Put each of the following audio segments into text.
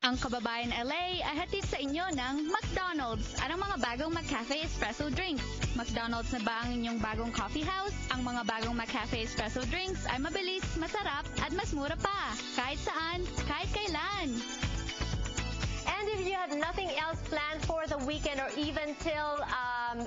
Ang Kababayan LA ay hatid sa inyo ng McDonald's at ang mga bagong McCafe Espresso drinks. McDonald's na ba ang inyong bagong coffee house? Ang mga bagong McCafe Espresso drinks ay mabilis, masarap at mas mura pa. Kahit saan, kahit kailan. And if you have nothing else planned for the weekend or even till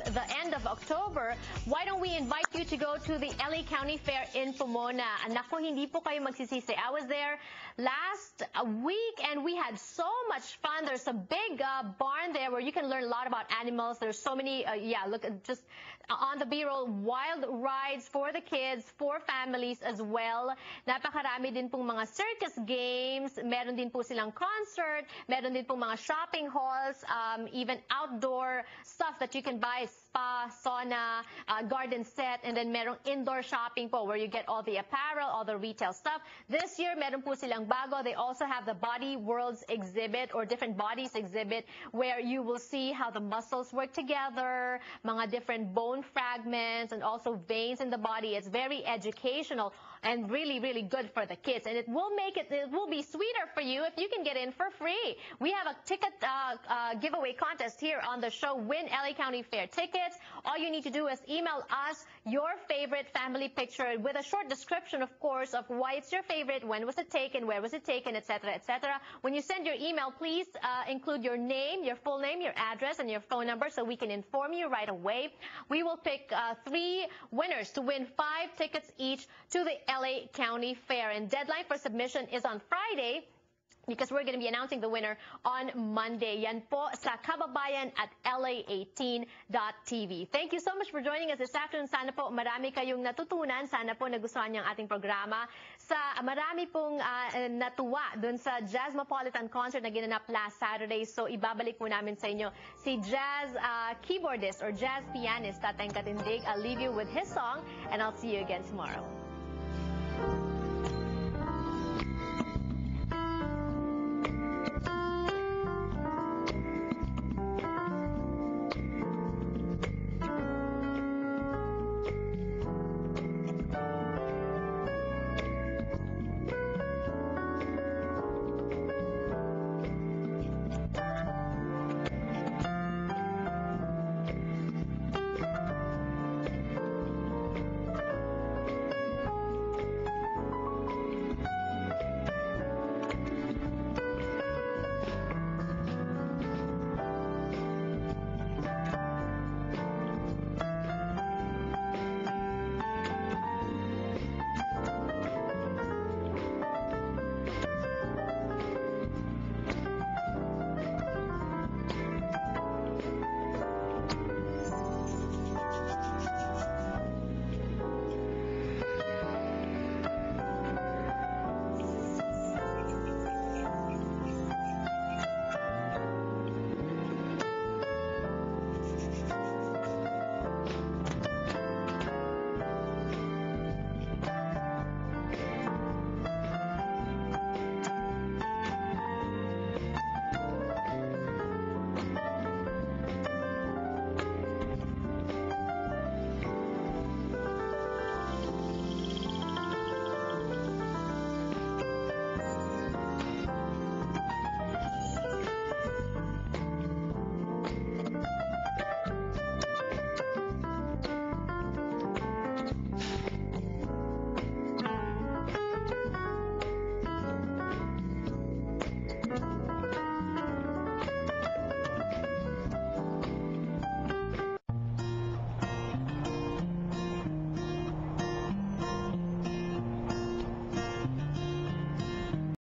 the end of October, why don't we invite you to go to the LA County Fair in Pomona? Naku, hindi po kayo magsisisi. I was there last week and we had so much fun. There's a big barn there where you can learn a lot about animals. There's so many, look, just on the B-roll, wild rides for the kids, for families as well. Napakarami din pong mga circus games. Meron din po silang concert. Meron din pong mga shopping halls, even outdoor stuff that you can buy, spa, sauna, garden set, and then merong indoor shopping po where you get all the apparel, all the retail stuff. This year, meron po silang bago. They also have the Body Worlds exhibit or different bodies exhibit where you will see how the muscles work together, mga different bone fragments, and also veins in the body. It's very educational and really, really good for the kids. And it will be sweeter for you if you can get in for free. We have a ticket giveaway contest here on the show. Win LA County Fair tickets. All you need to do is email us your favorite family picture with a short description, of course, of why it's your favorite, when was it taken, where was it taken, etc., etc. When you send your email, please include your name, your full name, your address, and your phone number so we can inform you right away. We will pick 3 winners to win 5 tickets each to the LA County Fair. And deadline for submission is on Friday, because we're going to be announcing the winner on Monday. Yan po sa Kababayan at la18.tv. Thank you so much for joining us this afternoon. Sana po marami kayong natutunan. Sana po nagustuhan niyo ang ating programa. Marami pong natuwa dun sa Jazzmopolitan concert na ginanap last Saturday. So ibabalik po namin sa inyo si jazz keyboardist or jazz pianist Tatay Katindig. I'll leave you with his song and I'll see you again tomorrow.